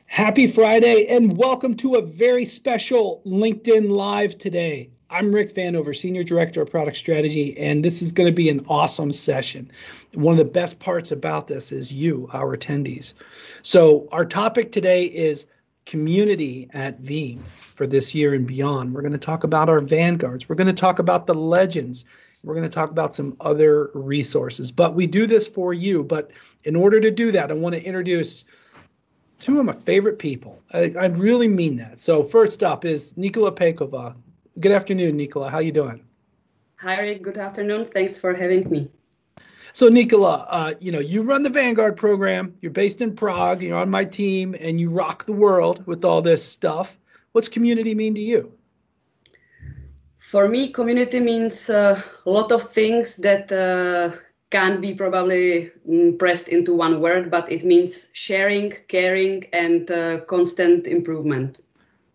Happy Friday and welcome to a very special LinkedIn Live today. I'm Rick Vanover, Senior Director of Product Strategy, and this is going to be an awesome session. One of the best parts about this is you, our attendees. So our topic today is community at Veeam for this year and beyond. We're going to talk about our vanguards. We're going to talk about the legends. We're going to talk about some other resources, but we do this for you. But in order to do that, I want to introduce two of my favorite people. I really mean that. So first up is Nikola Pekova. Good afternoon, Nikola. How you doing? Hi, Rick. Good afternoon. Thanks for having me. So Nikola, you run the Vanguard program. You're based in Prague. You're on my team, and you rock the world with all this stuff. What's community mean to you? For me, community means a lot of things that can't be probably pressed into one word, but it means sharing, caring, and constant improvement.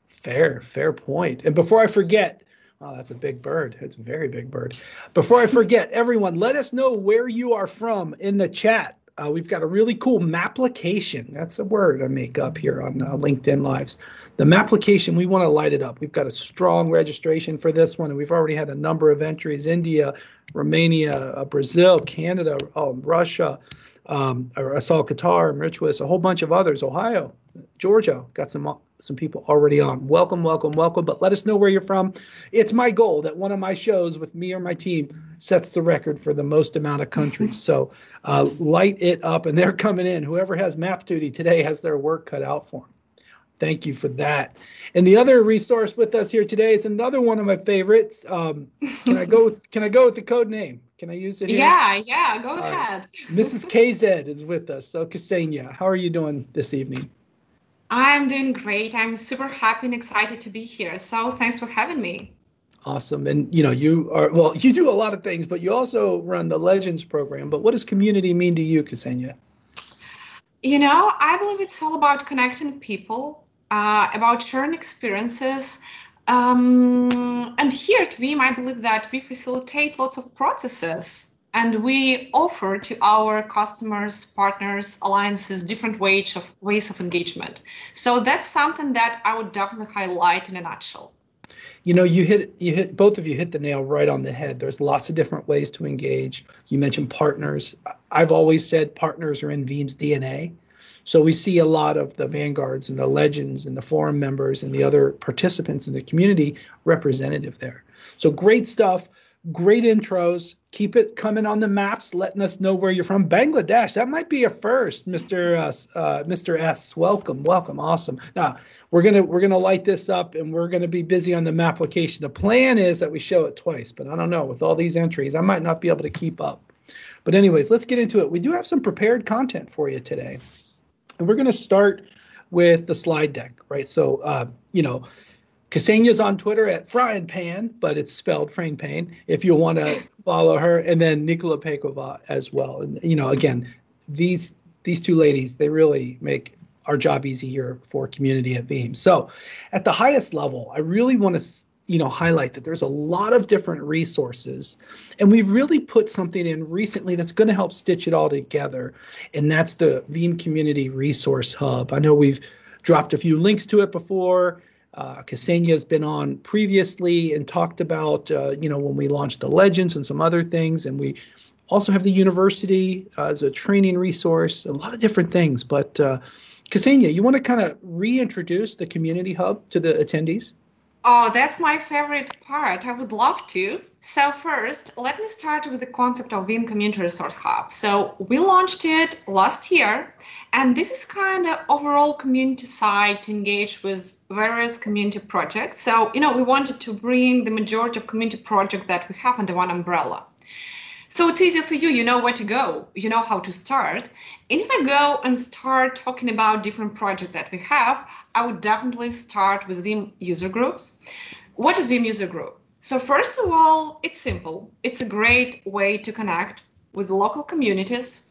Fair point. And before I forget, oh, that's a big bird. It's a very big bird. Before I forget, everyone, let us know where you are from in the chat. We've got a really cool Mapplication. That's a word I make up here on LinkedIn Lives. The Mapplication, we want to light it up. We've got a strong registration for this one, and we've already had a number of entries: India, Romania, Brazil, Canada, Russia. I saw Qatar, Mauritius, a whole bunch of others. Ohio, Georgia, got some people already on. Welcome. But let us know where you're from. It's my goal that one of my shows with me or my team sets the record for the most amount of countries. So light it up, and they're coming in. Whoever has map duty today has their work cut out for them. Thank you for that. And the other resource with us here today is another one of my favorites. Can I go with the code name? Can I use it here? Yeah, go ahead. Mrs. KZ is with us. So Ksenia, how are you doing this evening? I'm doing great. I'm super happy and excited to be here. So thanks for having me. Awesome. And you do a lot of things, but you also run the Legends program. But what does community mean to you, Ksenia? I believe it's all about connecting people, about sharing experiences. And here at Veeam, I believe that we facilitate lots of processes, and we offer to our customers, partners, alliances, different ways of engagement. So that's something that I would definitely highlight in a nutshell. Both of you hit the nail right on the head. There's lots of different ways to engage. You mentioned partners. I've always said partners are in Veeam's DNA. So we see a lot of the vanguards and the legends and the forum members and the other participants in the community representative there. So great stuff, great intros. Keep it coming on the maps, letting us know where you're from. Bangladesh, that might be a first, Mr. S. Welcome, awesome. Now we're gonna light this up, and we're gonna be busy on the Mapplication. The plan is that we show it twice, but I don't know, with all these entries, I might not be able to keep up. But anyways, let's get into it. We do have some prepared content for you today. And we're going to start with the slide deck, right? So, Ksenia's on Twitter at Frying Pan, but it's spelled Fraying Pain if you want to follow her. And then Nikola Pekova as well. And, again, these two ladies, they really make our job easy here for community at Veeam. So at the highest level, I really want to highlight that there's a lot of different resources, and we've really put something in recently that's going to help stitch it all together, and that's the Veeam Community Resource Hub. I know we've dropped a few links to it before. Ksenia has been on previously and talked about, when we launched the Legends and some other things, and we also have the university as a training resource, a lot of different things. But Ksenia, you want to kind of reintroduce the Community Hub to the attendees? Oh, that's my favorite part. I would love to. So first, let me start with the concept of Veeam Community Resource Hub. So we launched it last year, and this is kind of overall community site to engage with various community projects. So, we wanted to bring the majority of community projects that we have under one umbrella. So it's easy for you, you know where to go, you know how to start. And if I go and start talking about different projects that we have, I would definitely start with Veeam user groups. What is Veeam user group? So first of all, it's simple. It's a great way to connect with local communities,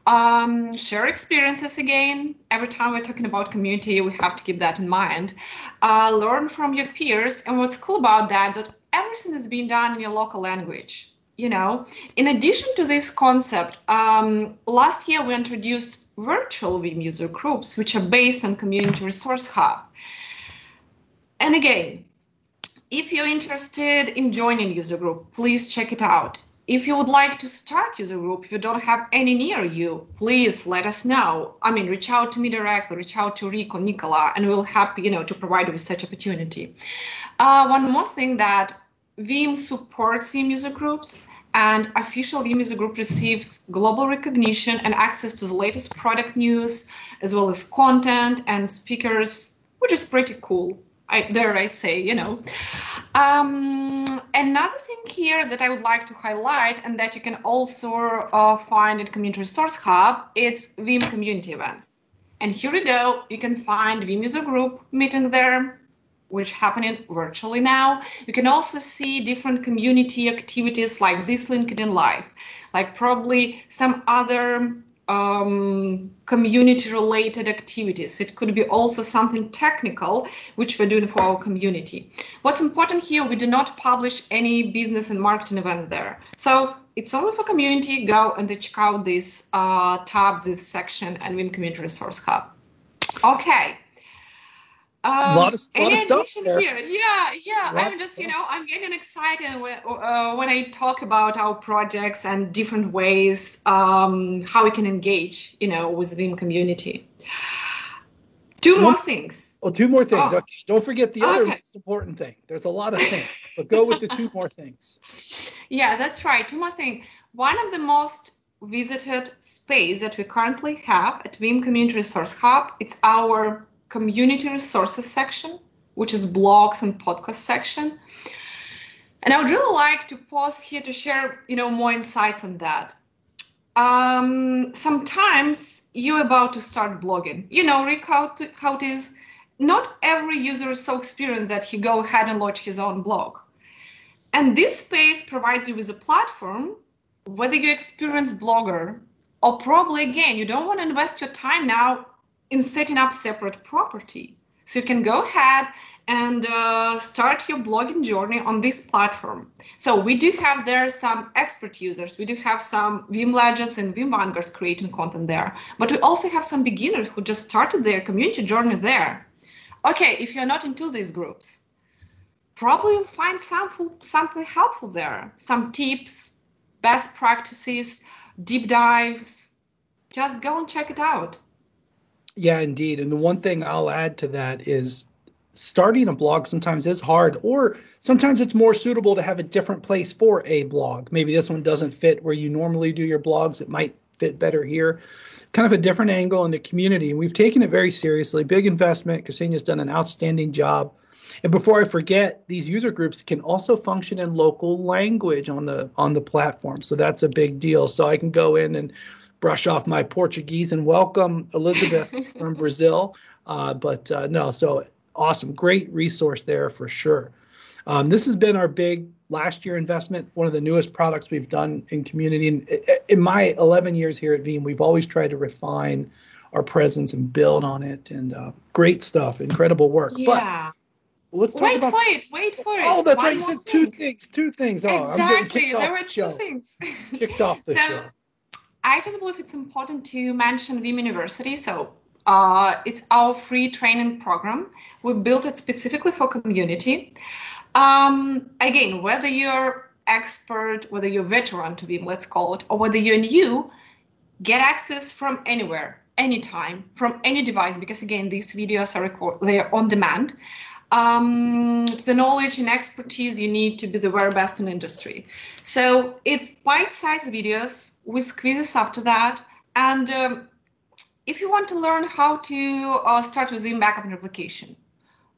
share experiences again. Every time we're talking about community, we have to keep that in mind. Learn from your peers. And what's cool about that everything is being done in your local language. In addition to this concept, last year we introduced virtual Vim user groups, which are based on Community Resource Hub. And again, if you're interested in joining user group, please check it out. If you would like to start user group, if you don't have any near you, please let us know. I mean, reach out to me directly, reach out to Rick or Nicola, and we'll happy, to provide you with such opportunity. One more thing, that Vim supports Vim user groups, and official Vim user group receives global recognition and access to the latest product news, as well as content and speakers, which is pretty cool. I say. Another thing here that I would like to highlight, and that you can also find at Community Resource Hub, it's Vim community events. And here we go. You can find Vim user group meeting there, which happening virtually now. You can also see different community activities like this LinkedIn Live, like probably some other community-related activities. It could be also something technical, which we're doing for our community. What's important here, we do not publish any business and marketing event there. So it's only for community. Go and check out this tab, this section, and Vim Community Resource Hub. Okay. A lot of any stuff addition there. here? Yeah. I'm just, I'm getting excited when I talk about our projects and different ways how we can engage, with Vim community. Two more things. Two more things. Oh. Okay. Don't forget the other most important thing. There's a lot of things, but go with the two more things. Yeah, that's right. Two more things. One of the most visited space that we currently have at Vim Community Resource Hub, it's our community resources section, which is blogs and podcast section. And I would really like to pause here to share, more insights on that. Sometimes you're about to start blogging. Rick, how it is. Not every user is so experienced that he go ahead and launch his own blog. And this space provides you with a platform, whether you're experienced blogger, or probably, again, you don't want to invest your time now in setting up separate property. So you can go ahead and start your blogging journey on this platform. So we do have there some expert users. We do have some Vim legends and Vim vanguards creating content there. But we also have some beginners who just started their community journey there. Okay, if you're not into these groups, probably you'll find something helpful there. Some tips, best practices, deep dives. Just go and check it out. Yeah, indeed. And the one thing I'll add to that is starting a blog sometimes is hard, or sometimes it's more suitable to have a different place for a blog. Maybe this one doesn't fit where you normally do your blogs. It might fit better here. Kind of a different angle in the community. And we've taken it very seriously. Big investment. Ksenia's done an outstanding job. And before I forget, these user groups can also function in local language on the platform. So that's a big deal. So I can go in and brush off my Portuguese and welcome Elizabeth from Brazil. So awesome. Great resource there for sure. This has been our big last year investment, one of the newest products we've done in community. And in my 11 years here at Vim, we've always tried to refine our presence and build on it. And great stuff, incredible work. Yeah. But let's talk about. Wait for it. Oh, that's right. You said two things. Oh, exactly. There were two things. Kicked off the show. I just believe it's important to mention Vim University. So it's our free training program. We built it specifically for community. Again, whether you're expert, whether you're veteran to Vim, let's call it, or whether you're new, get access from anywhere, anytime, from any device, because again, these videos are they're on demand. The knowledge and expertise you need to be the very best in industry. So it's bite-sized videos with quizzes after that. And if you want to learn how to start with Vim backup and replication,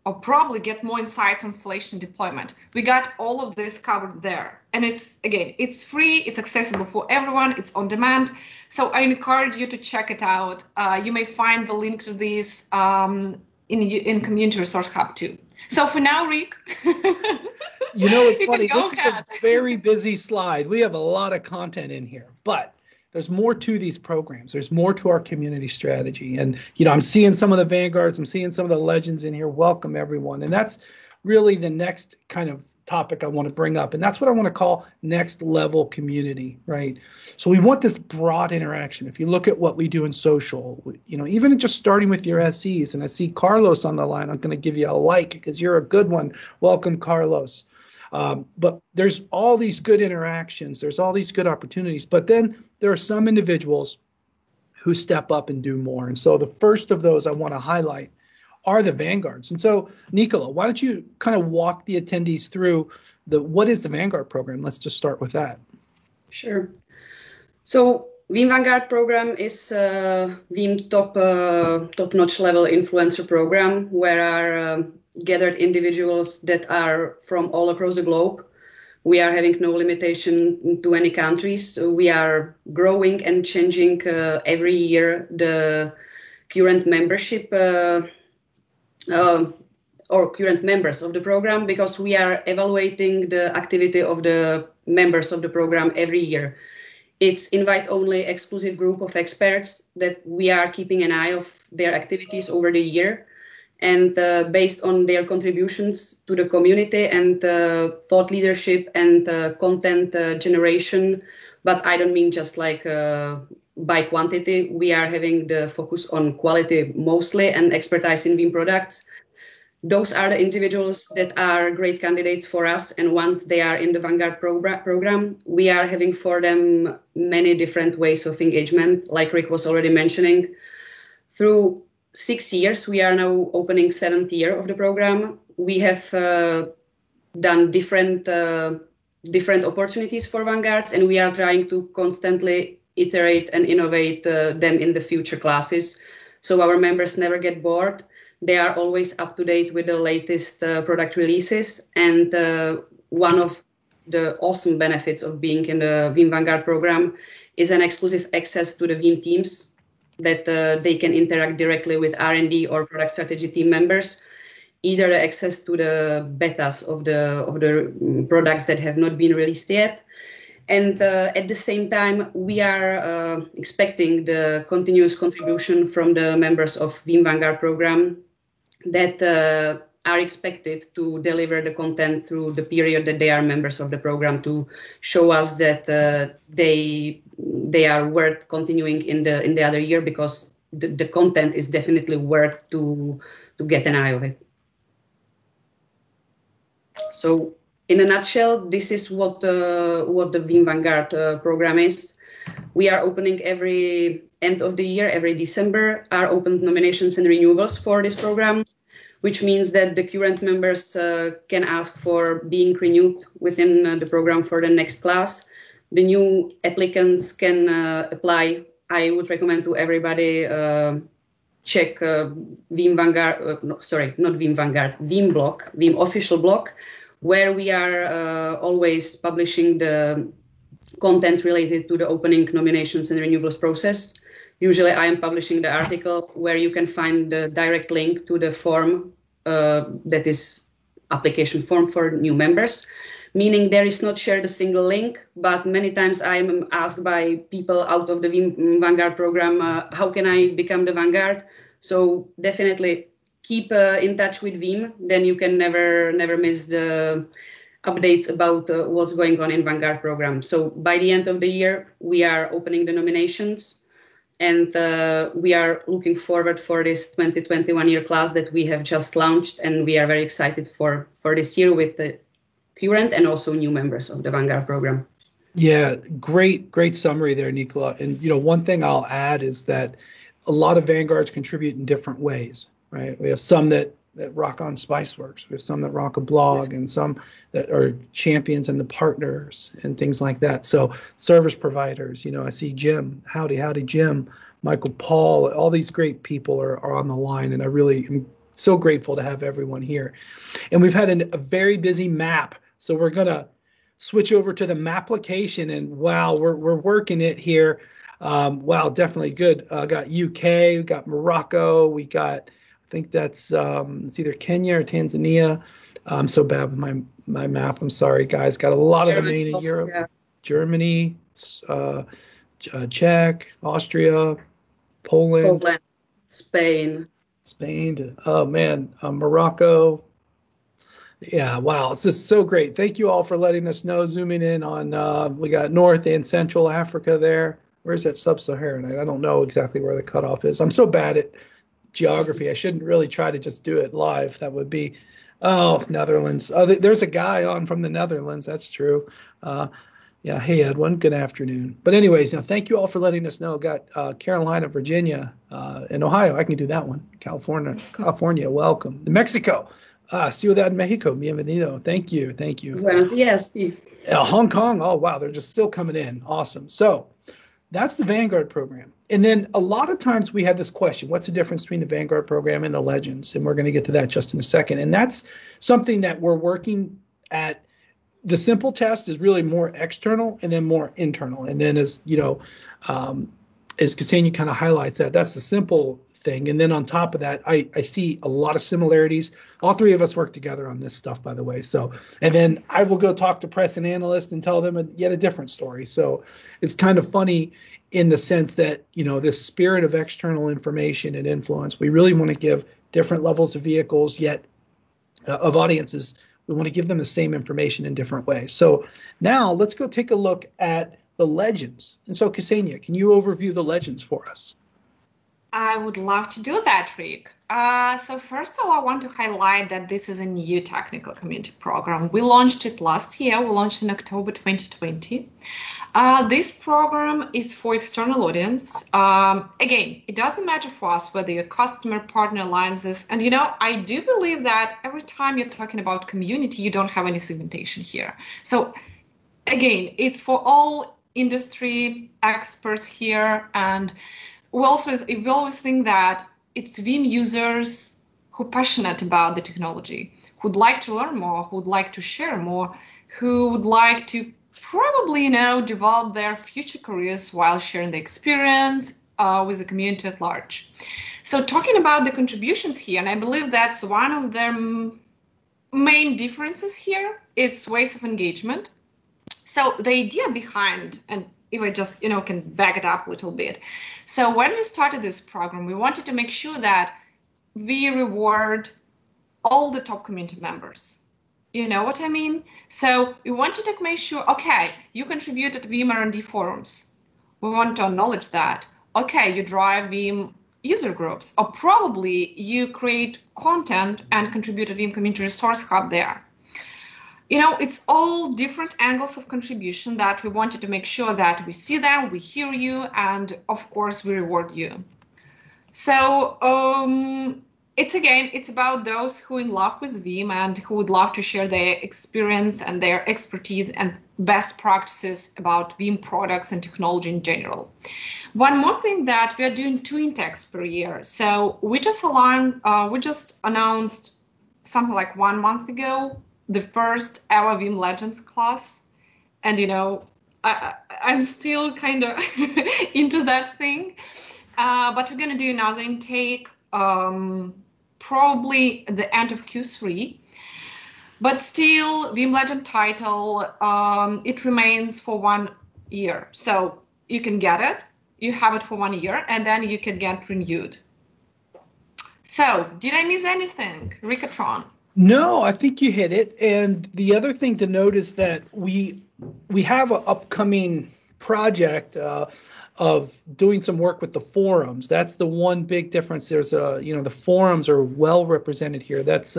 or probably get more insights on installation and deployment, we got all of this covered there. And it's free, it's accessible for everyone, it's on demand. So I encourage you to check it out. You may find the link to this in Community Resource Hub too. So for now, Rick, it's funny. This is a very busy slide. We have a lot of content in here, but there's more to these programs. There's more to our community strategy. And, I'm seeing some of the vanguards. I'm seeing some of the legends in here. Welcome, everyone. And that's really the next kind of topic I want to bring up. And that's what I want to call next level community, right? So we want this broad interaction. If you look at what we do in social, even just starting with your SEs, and I see Carlos on the line, I'm going to give you a like because you're a good one. Welcome, Carlos. But there's all these good interactions. There's all these good opportunities. But then there are some individuals who step up and do more. And so the first of those I want to highlight are the Vanguards. And so, Nicola, why don't you kind of walk the attendees through what is the Vanguard program? Let's just start with that. Sure. So Veeam Vanguard program is Veeam top-notch level influencer program where are gathered individuals that are from all across the globe. We are having no limitation to any countries. So we are growing and changing every year the current membership or current members of the program, because we are evaluating the activity of the members of the program every year. It's invite-only exclusive group of experts that we are keeping an eye of their activities over the year. And based on their contributions to the community and thought leadership and content generation, but I don't mean just like by quantity. We are having the focus on quality mostly and expertise in Veeam products. Those are the individuals that are great candidates for us. And once they are in the Vanguard program, we are having for them many different ways of engagement, like Rick was already mentioning. Through 6 years, we are now opening 7th year of the program. We have done different opportunities for Vanguards, and we are trying to constantly iterate and innovate them in the future classes. So our members never get bored. They are always up to date with the latest product releases. And one of the awesome benefits of being in the Veeam Vanguard program is an exclusive access to the Veeam teams that they can interact directly with R&D or product strategy team members, either the access to the betas of the products that have not been released yet. And at the same time, we are expecting the continuous contribution from the members of Veeam Vanguard program that are expected to deliver the content through the period that they are members of the program, to show us that they are worth continuing in the other year, because the content is definitely worth to get an eye of it. So in a nutshell, this is what the Veeam Vanguard program is. We are opening every end of the year, every December, are open nominations and renewals for this program, which means that the current members can ask for being renewed within the program for the next class. The new applicants can apply. I would recommend to everybody check Veeam Vanguard, Veeam blog, Veeam official blog, where we are always publishing the content related to the opening nominations and renewals process. Usually I am publishing the article where you can find the direct link to the form that is application form for new members, meaning there is not shared a single link, but many times I am asked by people out of the Veeam Vanguard program, how can I become the Vanguard? So definitely keep in touch with Veeam, then you can never miss the updates about what's going on in Vanguard program. So by the end of the year, we are opening the nominations, and we are looking forward for this 2021 year class that we have just launched, and we are very excited for this year with the current and also new members of the Vanguard program. Yeah, great summary there, Nicola. And one thing I'll add is that a lot of Vanguards contribute in different ways, right? We have some that rock on Spiceworks. We have some that rock a blog, and some that are champions and the partners and things like that. So service providers, I see Jim, howdy Jim, Michael Paul, all these great people are on the line, and I really am so grateful to have everyone here. And we've had a very busy map, so we're gonna switch over to the map application, and wow, we're working it here. Wow, definitely good. Got UK, we got Morocco, we got, I think that's it's either Kenya or Tanzania. I'm so bad with my map. I'm sorry, guys. Got a lot of them in Europe. Yeah. Germany, Czech, Austria, Poland, Spain. Oh man, Morocco. Yeah, wow. It's just so great. Thank you all for letting us know, zooming in on, we got North and Central Africa there. Where's that sub-Saharan? I don't know exactly where the cutoff is. I'm so bad at geography. I shouldn't really try to just do it live. That would be, oh, Netherlands. Oh, there's a guy on from the Netherlands. That's true. Yeah. Hey, Edwin. Good afternoon. But anyways, thank you all for letting us know. Got Carolina, Virginia, and Ohio. I can do that one. California. Welcome. Mexico. Ciudad Mexico. Bienvenido. Thank you. Buenos días. Sí. Hong Kong. Oh, wow. They're just still coming in. Awesome. So that's the Vanguard program. And then a lot of times we have this question, what's the difference between the Vanguard program and the Legends? And we're going to get to that just in a second. And that's something that we're working at. The simple test is really more external and then more internal. And then as Ksenia kind of highlights that's the simple thing. And then on top of that, I see a lot of similarities. All three of us work together on this stuff, by the way. So, and then I will go talk to press and analysts and tell them yet a different story. So it's kind of funny in the sense that, this spirit of external information and influence, we really want to give different levels of vehicles, yet of audiences. We want to give them the same information in different ways. So now let's go take a look at the Legends. And so, Ksenia, can you overview the Legends for us? I would love to do that, Rick. So first of all, I want to highlight that this is a new technical community program. We launched it last year. We launched in October 2020. This program is for external audience. Again, it doesn't matter for us whether you're customer, partner, alliances. And, I do believe that every time you're talking about community, you don't have any segmentation here. So, again, it's for all industry experts here. And we always think that it's Veeam users who are passionate about the technology, who would like to learn more, who would like to share more, who would like to probably, develop their future careers while sharing the experience with the community at large. So talking about the contributions here, and I believe that's one of the main differences here, it's ways of engagement. So the idea behind, and if I just, can back it up a little bit. So when we started this program, we wanted to make sure that we reward all the top community members. You know what I mean? So we wanted to make sure, okay, you contributed to Veeam R&D forums. We want to acknowledge that. Okay, you drive Veeam user groups, or probably you create content and contribute to Veeam Community Resource Hub there. It's all different angles of contribution that we wanted to make sure that we see them, we hear you, and of course we reward you. So it's about those who are in love with Veeam and who would love to share their experience and their expertise and best practices about Veeam products and technology in general. One more thing that we are doing 2 intakes per year. So we just announced something like 1 month ago the first ever Veeam Legends class, and I'm still kind of into that thing, but we're gonna do another intake probably at the end of Q3, but still Veeam Legend title, it remains for 1 year, so you can get it, you have it for 1 year, and then you can get renewed. So did I miss anything, Rickatron? No, I think you hit it. And the other thing to note is that we have an upcoming project of doing some work with the forums. That's the one big difference. There's the forums are well represented here. That's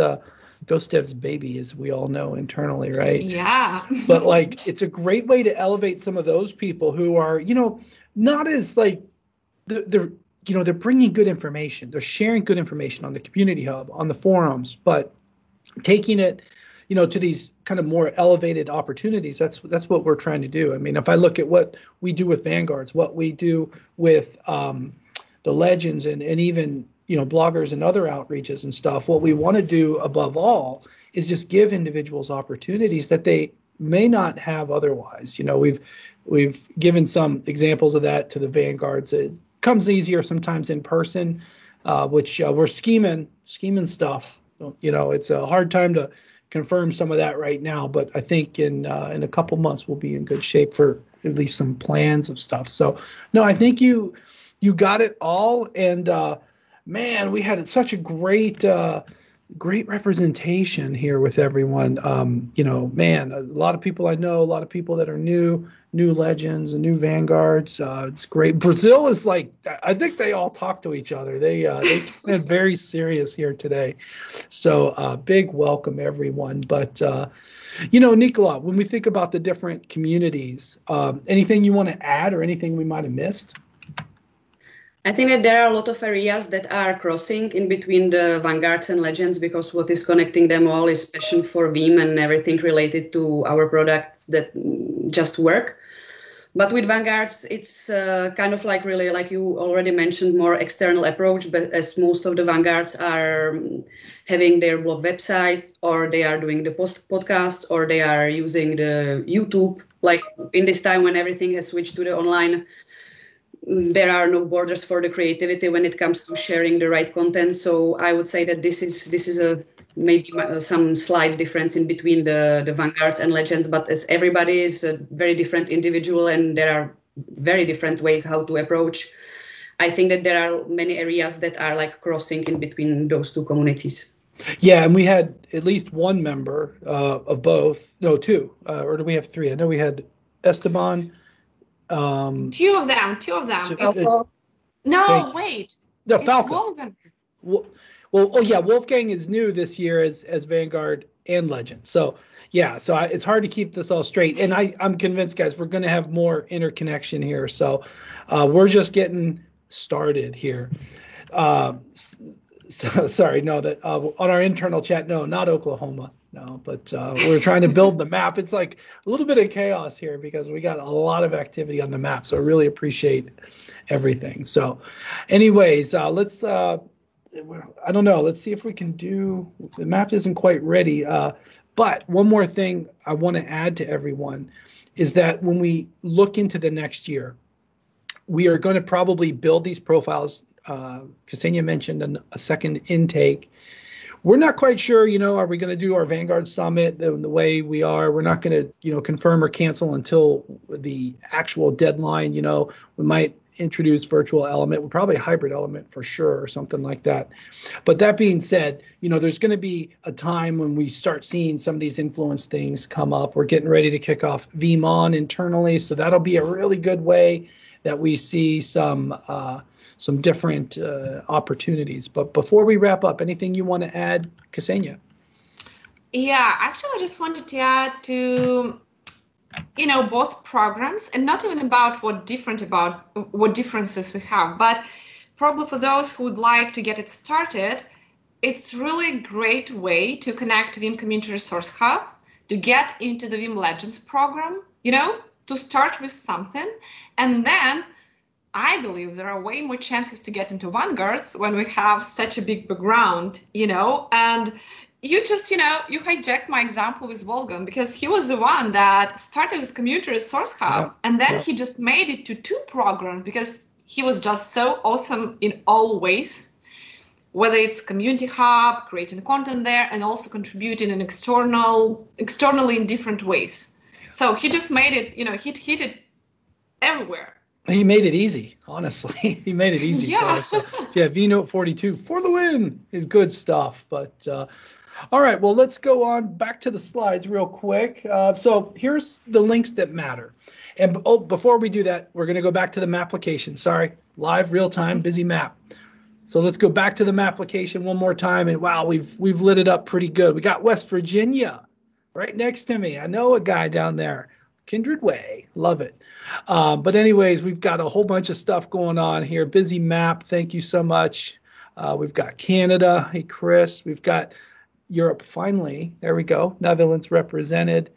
GhostDev's baby, as we all know internally, right? Yeah. But it's a great way to elevate some of those people who are, not as they're bringing good information. They're sharing good information on the community hub, on the forums, but taking it, to these kind of more elevated opportunities. That's what we're trying to do. I mean, if I look at what we do with Vanguards, what we do with the Legends and even, bloggers and other outreaches and stuff, what we want to do above all is just give individuals opportunities that they may not have otherwise. We've given some examples of that to the Vanguards. It comes easier sometimes in person, which we're scheming stuff. It's a hard time to confirm some of that right now, but I think in a couple months we'll be in good shape for at least some plans of stuff. So no, I think you got it all. And man, we had such a great great representation here with everyone. Man, a lot of people I know, a lot of people that are new legends and new vanguards. It's great. Brazil is like, I think they all talk to each other. They get very serious here today. So big welcome everyone. But Nicola, when we think about the different communities, anything you want to add or anything we might have missed? I think that there are a lot of areas that are crossing in between the vanguards and legends, because what is connecting them all is passion for Veeam and everything related to our products that just work. But with vanguards, it's kind of like really, like you already mentioned, more external approach, but as most of the vanguards are having their blog websites, or they are doing the podcasts, or they are using the YouTube, like in this time when everything has switched to the online. There are no borders for the creativity when it comes to sharing the right content. So I would say that this is maybe some slight difference in between the vanguards and legends. But as everybody is a very different individual and there are very different ways how to approach, I think that there are many areas that are like crossing in between those two communities. Yeah, and we had at least one member of both. No, two. Or do we have three? I know we had Esteban. Two of them. No, wait. No, it's Falcon. Wolfgang. Wolfgang is new this year as Vanguard and Legend. So it's hard to keep this all straight. And I'm convinced, guys, we're going to have more interconnection here. So we're just getting started here. Sorry, no, that on our internal chat, no, not Oklahoma. No, but we're trying to build the map. It's like a little bit of chaos here because we got a lot of activity on the map. So I really appreciate everything. So anyways, let's, I don't know. Let's see if we can the map isn't quite ready. But one more thing I want to add to everyone is that when we look into the next year, we are going to probably build these profiles. Ksenia mentioned a second intake. We're not quite sure, are we going to do our Vanguard Summit the way we are? We're not going to, confirm or cancel until the actual deadline. We might introduce virtual element. We're probably a hybrid element for sure or something like that. But that being said, there's going to be a time when we start seeing some of these influence things come up. We're getting ready to kick off VeeamON internally. So that'll be a really good way that we see some different opportunities. But before we wrap up, anything you want to add, Ksenia? Yeah, actually, I just wanted to add to, both programs, and not even about what differences we have, but probably for those who would like to get it started, it's really a great way to connect to Veeam Community Resource Hub, to get into the Veeam Legends program, to start with something, and then I believe there are way more chances to get into Vanguards when we have such a big background, and you just, you hijacked my example with Wolfgang, because he was the one that started with Community Resource Hub, and then he just made it to 2 programs because he was just so awesome in all ways, whether it's Community Hub, creating content there, and also contributing in externally in different ways. So he just made it, he hit it everywhere. He made it easy, honestly. He made it easy. Yeah. So, VNote 42 for the win is good stuff. But all right, well, let's go on back to the slides real quick. So here's the links that matter. And before we do that, we're going to go back to the map application. Sorry, live, real time, busy map. So let's go back to the map application one more time. And wow, we've lit it up pretty good. We got West Virginia right next to me. I know a guy down there. Kindred Way. Love it. But anyways, we've got a whole bunch of stuff going on here. Busy map. Thank you so much. We've got Canada. Hey, Chris. We've got Europe. Finally. There we go. Netherlands represented.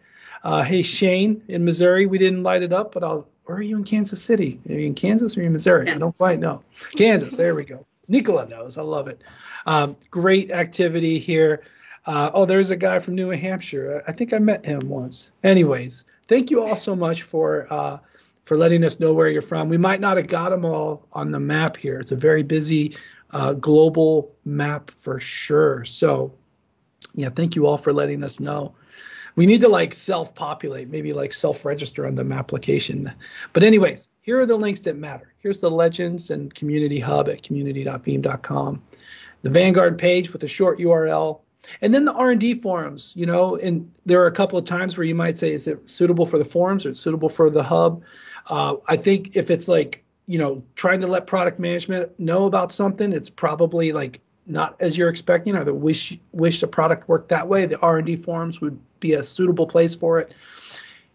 Hey, Shane in Missouri. We didn't light it up, but where are you in Kansas City? Are you in Kansas or are you in Missouri? Kansas. I don't quite know. Kansas. There we go. Nicola knows. I love it. Great activity here. There's a guy from New Hampshire. I think I met him once. Anyways. Thank you all so much for letting us know where you're from. We might not have got them all on the map here. It's a very busy global map for sure. So, yeah, thank you all for letting us know. We need to self-populate, maybe self-register on the map application. But anyways, here are the links that matter. Here's the Legends and Community Hub at community.veeam.com. the Vanguard page with a short URL, and then the R&D forums, and there are a couple of times where you might say, is it suitable for the forums or it's suitable for the hub? I think if it's like, trying to let product management know about something, it's probably like not as you're expecting, or the wish the product worked that way. The R&D forums would be a suitable place for it.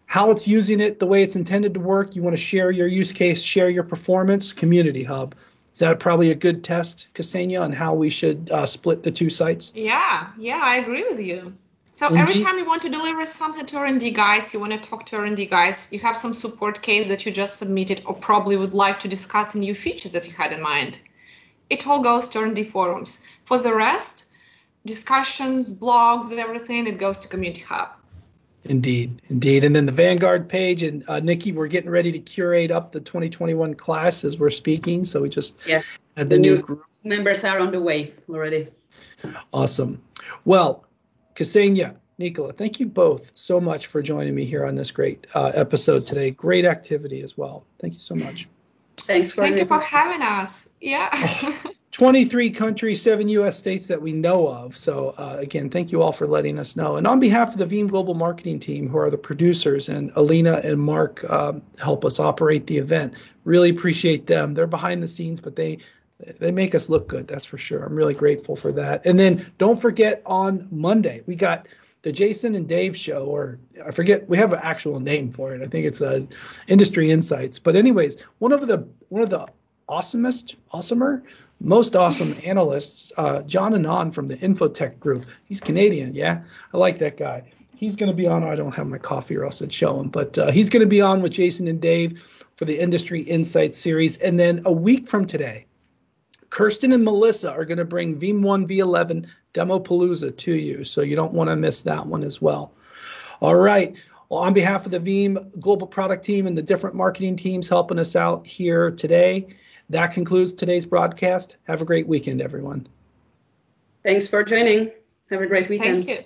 How it's using it, the way it's intended to work, you want to share your use case, share your performance, Community Hub. Is that probably a good test, Ksenia, on how we should split the two sites? Yeah, I agree with you. So Indeed. Every time you want to deliver something to R&D guys, you want to talk to R&D guys, you have some support case that you just submitted or probably would like to discuss new features that you had in mind. It all goes to R&D forums. For the rest, discussions, blogs, and everything, it goes to Community Hub. Indeed. And then the Vanguard page, and Nikki, we're getting ready to curate up the 2021 class as we're speaking. So we just had the new group. Members are on the way already. Awesome. Well, Ksenia, Nikola, thank you both so much for joining me here on this great episode today. Great activity as well. Thank you so much. Thank you for having us. Yeah. 23 countries, 7 U.S. states that we know of. So, again, thank you all for letting us know. And on behalf of the Veeam Global Marketing team, who are the producers, and Alina and Mark help us operate the event, really appreciate them. They're behind the scenes, but they make us look good, that's for sure. I'm really grateful for that. And then don't forget, on Monday, we got the Jason and Dave show, or I forget, we have an actual name for it. I think it's Industry Insights. But anyways, one of the most awesome analysts, John Anand from the Infotech Group. He's Canadian, yeah? I like that guy. He's going to be on. I don't have my coffee or else I'd show him. But he's going to be on with Jason and Dave for the Industry Insights series. And then a week from today, Kirsten and Melissa are going to bring Veeam 1 V11 Demopalooza to you. So you don't want to miss that one as well. All right. Well, on behalf of the Veeam Global Product team and the different marketing teams helping us out here today, that concludes today's broadcast. Have a great weekend, everyone. Thanks for joining. Have a great weekend. Thank you.